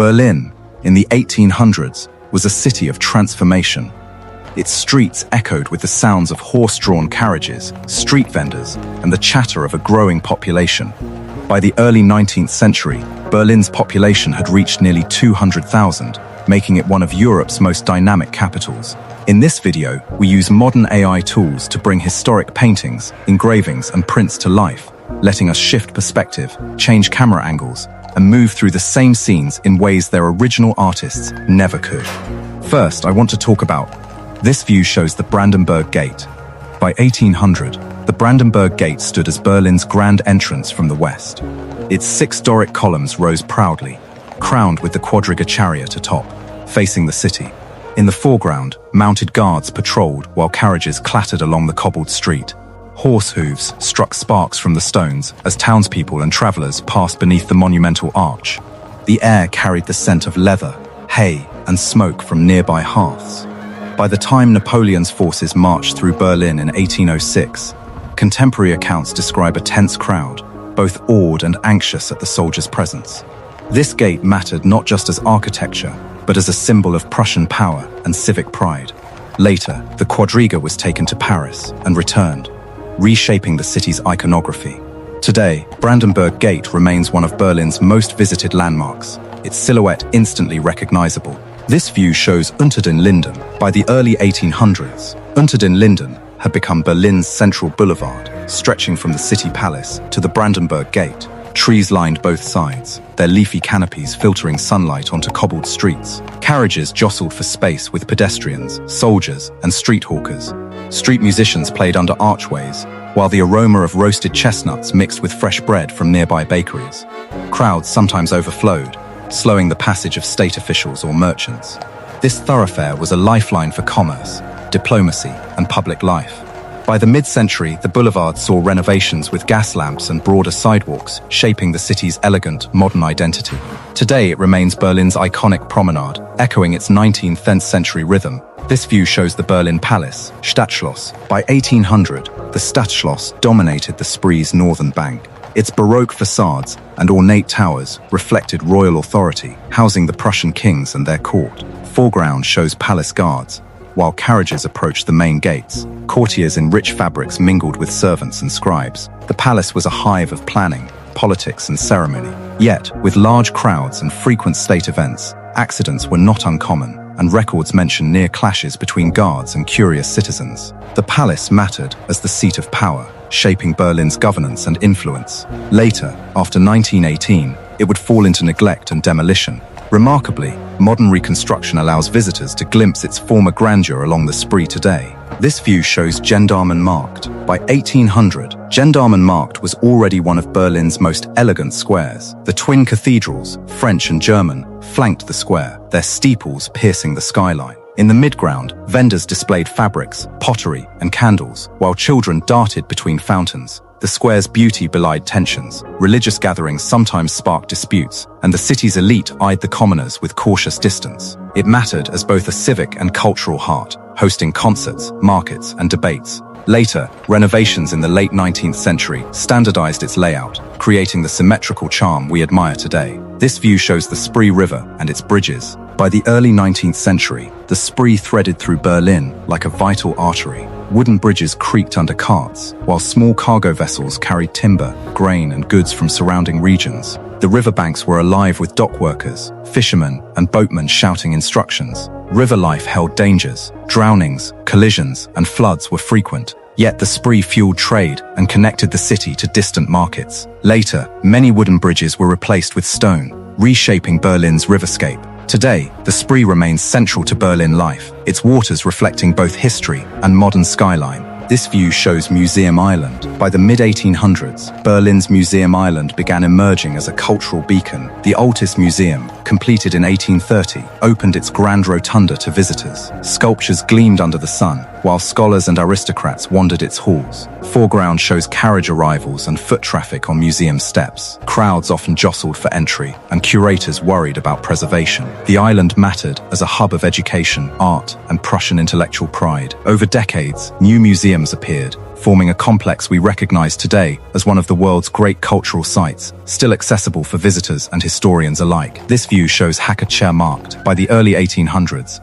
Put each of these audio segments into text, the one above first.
Berlin, in the 1800s, was a city of transformation. Its streets echoed with the sounds of horse-drawn carriages, street vendors, and the chatter of a growing population. By the early 19th century, Berlin's population had reached nearly 200,000, making it one of Europe's most dynamic capitals. In this video, we use modern AI tools to bring historic paintings, engravings, and prints to life, letting us shift perspective, change camera angles, and move through the same scenes in ways their original artists never could. First, I want to talk about this view shows the Brandenburg Gate. By 1800, the Brandenburg Gate stood as Berlin's grand entrance from the west. Its 6 Doric columns rose proudly, crowned with the quadriga chariot atop, facing the city. In the foreground, mounted guards patrolled while carriages clattered along the cobbled street. Horse hooves struck sparks from the stones as townspeople and travelers passed beneath the monumental arch. The air carried the scent of leather, hay, and smoke from nearby hearths. By the time Napoleon's forces marched through Berlin in 1806, contemporary accounts describe a tense crowd, both awed and anxious at the soldiers' presence. This gate mattered not just as architecture, but as a symbol of Prussian power and civic pride. Later, the quadriga was taken to Paris and returned, reshaping the city's iconography. Today, Brandenburg Gate remains one of Berlin's most visited landmarks, its silhouette instantly recognizable. This view shows Unter den Linden. By the early 1800s, Unter den Linden had become Berlin's central boulevard, stretching from the city palace to the Brandenburg Gate. Trees lined both sides, their leafy canopies filtering sunlight onto cobbled streets. Carriages jostled for space with pedestrians, soldiers, and street hawkers. Street musicians played under archways, while the aroma of roasted chestnuts mixed with fresh bread from nearby bakeries. Crowds sometimes overflowed, slowing the passage of state officials or merchants. This thoroughfare was a lifeline for commerce, diplomacy, and public life. By the mid-century, the boulevard saw renovations with gas lamps and broader sidewalks, shaping the city's elegant, modern identity. Today, it remains Berlin's iconic promenade, echoing its 19th century rhythm. This view shows the Berlin Palace, Stadtschloss. By 1800, the Stadtschloss dominated the Spree's northern bank. Its Baroque facades and ornate towers reflected royal authority, housing the Prussian kings and their court. Foreground shows palace guards, while carriages approached the main gates. Courtiers in rich fabrics mingled with servants and scribes. The palace was a hive of planning, politics, and ceremony. Yet, with large crowds and frequent state events, accidents were not uncommon, and records mention near clashes between guards and curious citizens. The palace mattered as the seat of power, shaping Berlin's governance and influence. Later, after 1918, it would fall into neglect and demolition. Remarkably, modern reconstruction allows visitors to glimpse its former grandeur along the Spree today. This view shows Gendarmenmarkt. By 1800, Gendarmenmarkt was already one of Berlin's most elegant squares. The twin cathedrals, French and German, flanked the square, their steeples piercing the skyline. In the midground, vendors displayed fabrics, pottery, and candles, while children darted between fountains. The square's beauty belied tensions. Religious gatherings sometimes sparked disputes, and the city's elite eyed the commoners with cautious distance. It mattered as both a civic and cultural heart, hosting concerts, markets, and debates. Later, renovations in the late 19th century standardized its layout, creating the symmetrical charm we admire today. This view shows the Spree River and its bridges. By the early 19th century, the Spree threaded through Berlin like a vital artery. Wooden bridges creaked under carts, while small cargo vessels carried timber, grain, and goods from surrounding regions. The riverbanks were alive with dock workers, fishermen, and boatmen shouting instructions. River life held dangers. Drownings, collisions, and floods were frequent. Yet the Spree fueled trade and connected the city to distant markets. Later, many wooden bridges were replaced with stone, reshaping Berlin's riverscape. Today, the Spree remains central to Berlin life, its waters reflecting both history and modern skyline. This view shows Museum Island. By the mid-1800s, Berlin's Museum Island began emerging as a cultural beacon. The Altes Museum, completed in 1830, opened its grand rotunda to visitors. Sculptures gleamed under the sun, while scholars and aristocrats wandered its halls. Foreground shows carriage arrivals and foot traffic on museum steps. Crowds often jostled for entry, and curators worried about preservation. The island mattered as a hub of education, art, and Prussian intellectual pride. Over decades, new museums appeared, forming a complex we recognize today as one of the world's great cultural sites, still accessible for visitors and historians alike. This view shows Markt. By the early 1800s,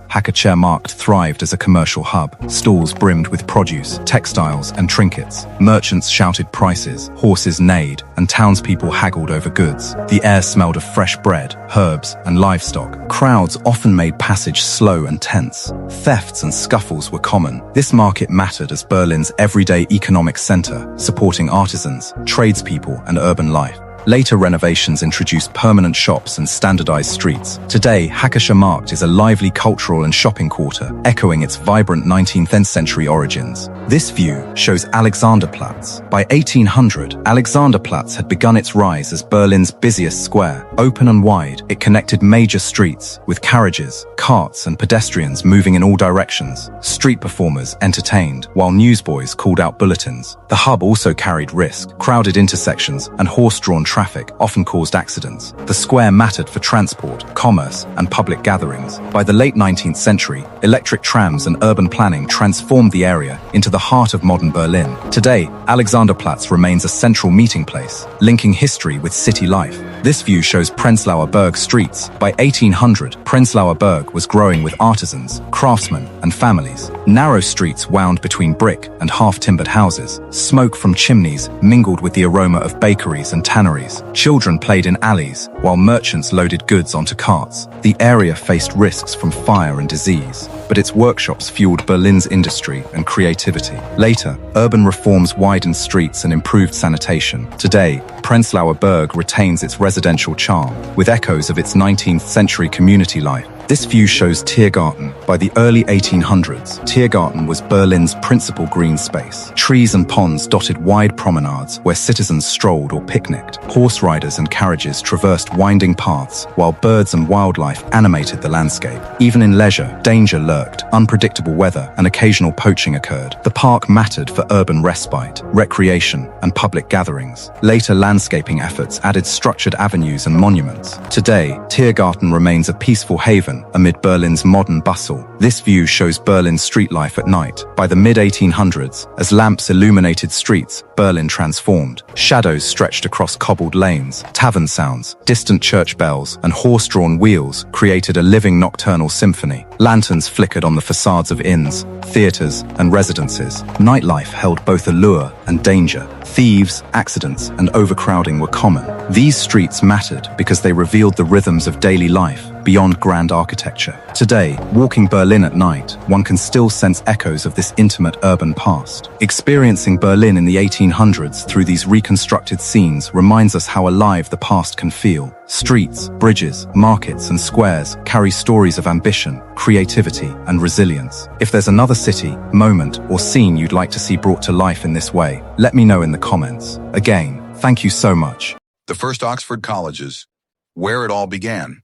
Markt thrived as a commercial hub. Stalls brimmed with produce, textiles, and trinkets. Merchants shouted prices, horses neighed, and townspeople haggled over goods. The air smelled of fresh bread, herbs, and livestock. Crowds often made passage slow and tense. Thefts and scuffles were common. This market mattered as Berlin's everyday economic center, supporting artisans, tradespeople, and urban life. Later renovations introduced permanent shops and standardized streets. Today, Markt is a lively cultural and shopping quarter, echoing its vibrant 19th century origins. This view shows Alexanderplatz. By 1800, Alexanderplatz had begun its rise as Berlin's busiest square. Open and wide, it connected major streets, with carriages, carts, and pedestrians moving in all directions. Street performers entertained, while newsboys called out bulletins. The hub also carried risk. Crowded intersections and horse-drawn traffic often caused accidents. The square mattered for transport, commerce, and public gatherings. By the late 19th century, electric trams and urban planning transformed the area into the heart of modern Berlin. Today, Alexanderplatz remains a central meeting place, linking history with city life. This view shows Prenzlauer Berg streets. By 1800, Prenzlauer Berg was growing with artisans, craftsmen, and families. Narrow streets wound between brick and half-timbered houses. Smoke from chimneys mingled with the aroma of bakeries and tanneries. Children played in alleys, while merchants loaded goods onto carts. The area faced risks from fire and disease, but its workshops fueled Berlin's industry and creativity. Later, urban reforms widened streets and improved sanitation. Today, Prenzlauer Berg retains its residential charm, with echoes of its 19th century community life. This view shows Tiergarten. By the early 1800s, Tiergarten was Berlin's principal green space. Trees and ponds dotted wide promenades where citizens strolled or picnicked. Horse riders and carriages traversed winding paths, while birds and wildlife animated the landscape. Even in leisure, danger lurked, unpredictable weather, and occasional poaching occurred. The park mattered for urban respite, recreation, and public gatherings. Later landscaping efforts added structured avenues and monuments. Today, Tiergarten remains a peaceful haven amid Berlin's modern bustle. This view shows Berlin's street life at night. By the mid-1800s, as lamps illuminated streets, Berlin transformed. Shadows stretched across cobbled lanes. Tavern sounds, distant church bells, and horse-drawn wheels created a living nocturnal symphony. Lanterns flickered on the facades of inns, theaters, and residences. Nightlife held both allure and danger. Thieves, accidents, and overcrowding were common. These streets mattered because they revealed the rhythms of daily life beyond grand architecture. Today, walking Berlin at night, one can still sense echoes of this intimate urban past. Experiencing Berlin in the 1800s through these reconstructed scenes reminds us how alive the past can feel. Streets, bridges, markets, and squares carry stories of ambition, creativity, and resilience. If there's another city, moment, or scene you'd like to see brought to life in this way, let me know in the comments. Again, thank you so much. The first Oxford colleges, where it all began.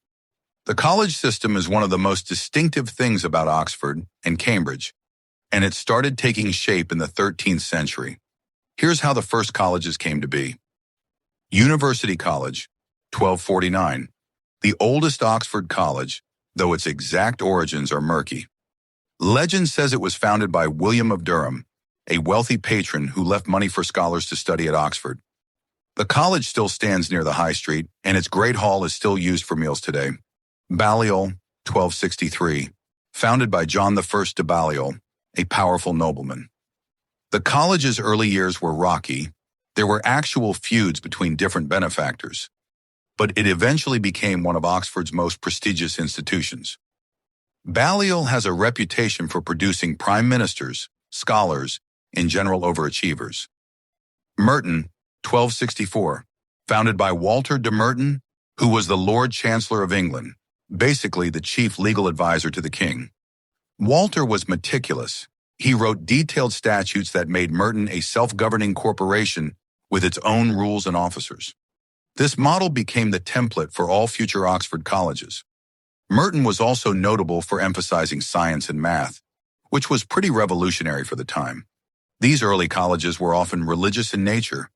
The college system is one of the most distinctive things about Oxford and Cambridge, and it started taking shape in the 13th century. Here's how the first colleges came to be. University College, 1249, the oldest Oxford college, though its exact origins are murky. Legend says it was founded by William of Durham, a wealthy patron who left money for scholars to study at Oxford. The college still stands near the High Street, and its Great Hall is still used for meals today. Balliol, 1263, founded by John I de Balliol, a powerful nobleman. The college's early years were rocky. There were actual feuds between different benefactors, but it eventually became one of Oxford's most prestigious institutions. Balliol has a reputation for producing prime ministers, scholars, and general overachievers. Merton, 1264, founded by Walter de Merton, who was the Lord Chancellor of England, basically the chief legal advisor to the king. Walter was meticulous. He wrote detailed statutes that made Merton a self-governing corporation with its own rules and officers. This model became the template for all future Oxford colleges. Merton was also notable for emphasizing science and math, which was pretty revolutionary for the time. These early colleges were often religious in nature,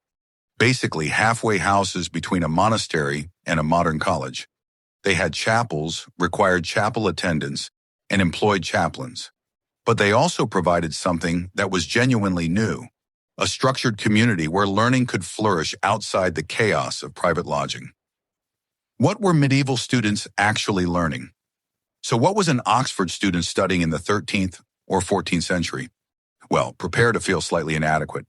basically halfway houses between a monastery and a modern college. They had chapels, required chapel attendance, and employed chaplains. But they also provided something that was genuinely new, a structured community where learning could flourish outside the chaos of private lodging. What were medieval students actually learning? So what was an Oxford student studying in the 13th or 14th century? Well, prepare to feel slightly inadequate.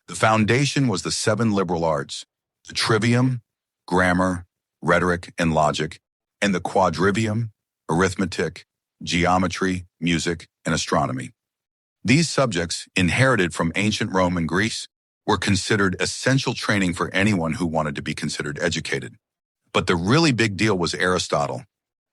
The foundation was the 7 liberal arts, the trivium, grammar, rhetoric, and logic, and the quadrivium, arithmetic, geometry, music, and astronomy. These subjects, inherited from ancient Rome and Greece, were considered essential training for anyone who wanted to be considered educated. But the really big deal was Aristotle.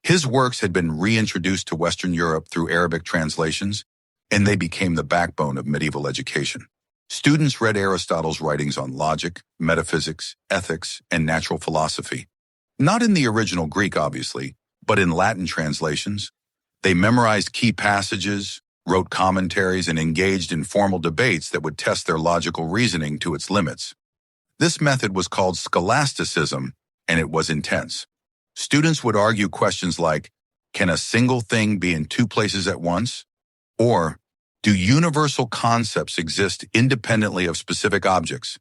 His works had been reintroduced to Western Europe through Arabic translations, and they became the backbone of medieval education. Students read Aristotle's writings on logic, metaphysics, ethics, and natural philosophy. Not in the original Greek, obviously, but in Latin translations. They memorized key passages, wrote commentaries, and engaged in formal debates that would test their logical reasoning to its limits. This method was called scholasticism, and it was intense. Students would argue questions like, can a single thing be in 2 places at once? Or, do universal concepts exist independently of specific objects?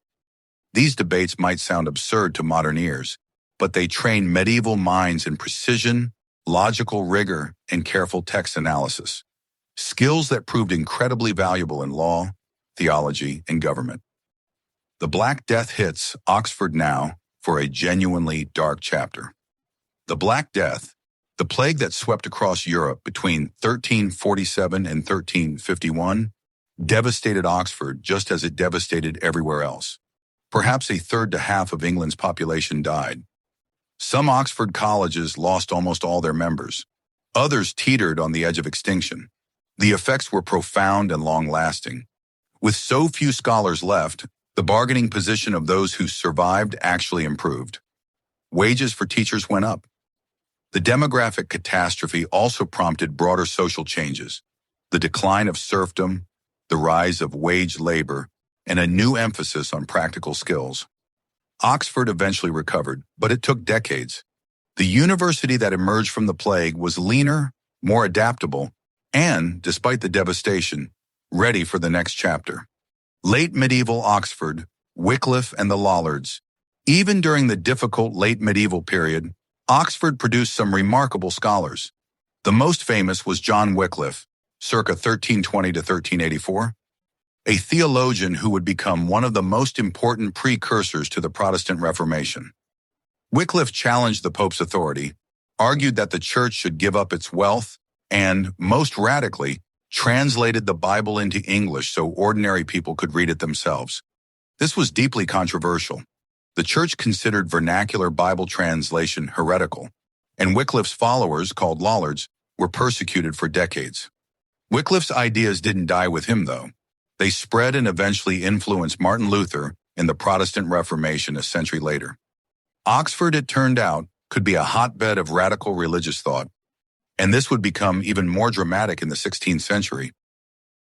These debates might sound absurd to modern ears, but they trained medieval minds in precision, logical rigor, and careful text analysis, skills that proved incredibly valuable in law, theology, and government. The Black Death hits Oxford now for a genuinely dark chapter. The Black Death, the plague that swept across Europe between 1347 and 1351, devastated Oxford just as it devastated everywhere else. Perhaps a third to half of England's population died. Some Oxford colleges lost almost all their members. Others teetered on the edge of extinction. The effects were profound and long-lasting. With so few scholars left, the bargaining position of those who survived actually improved. Wages for teachers went up. The demographic catastrophe also prompted broader social changes, the decline of serfdom, the rise of wage labor, and a new emphasis on practical skills. Oxford eventually recovered, but it took decades. The university that emerged from the plague was leaner, more adaptable, and, despite the devastation, ready for the next chapter. Late medieval Oxford, Wycliffe and the Lollards. Even during the difficult late medieval period, Oxford produced some remarkable scholars. The most famous was John Wycliffe, circa 1320 to 1384, a theologian who would become one of the most important precursors to the Protestant Reformation. Wycliffe challenged the Pope's authority, argued that the Church should give up its wealth, and, most radically, translated the Bible into English so ordinary people could read it themselves. This was deeply controversial. The Church considered vernacular Bible translation heretical, and Wycliffe's followers, called Lollards, were persecuted for decades. Wycliffe's ideas didn't die with him, though. They spread and eventually influenced Martin Luther in the Protestant Reformation a century later. Oxford, it turned out, could be a hotbed of radical religious thought, and this would become even more dramatic in the 16th century.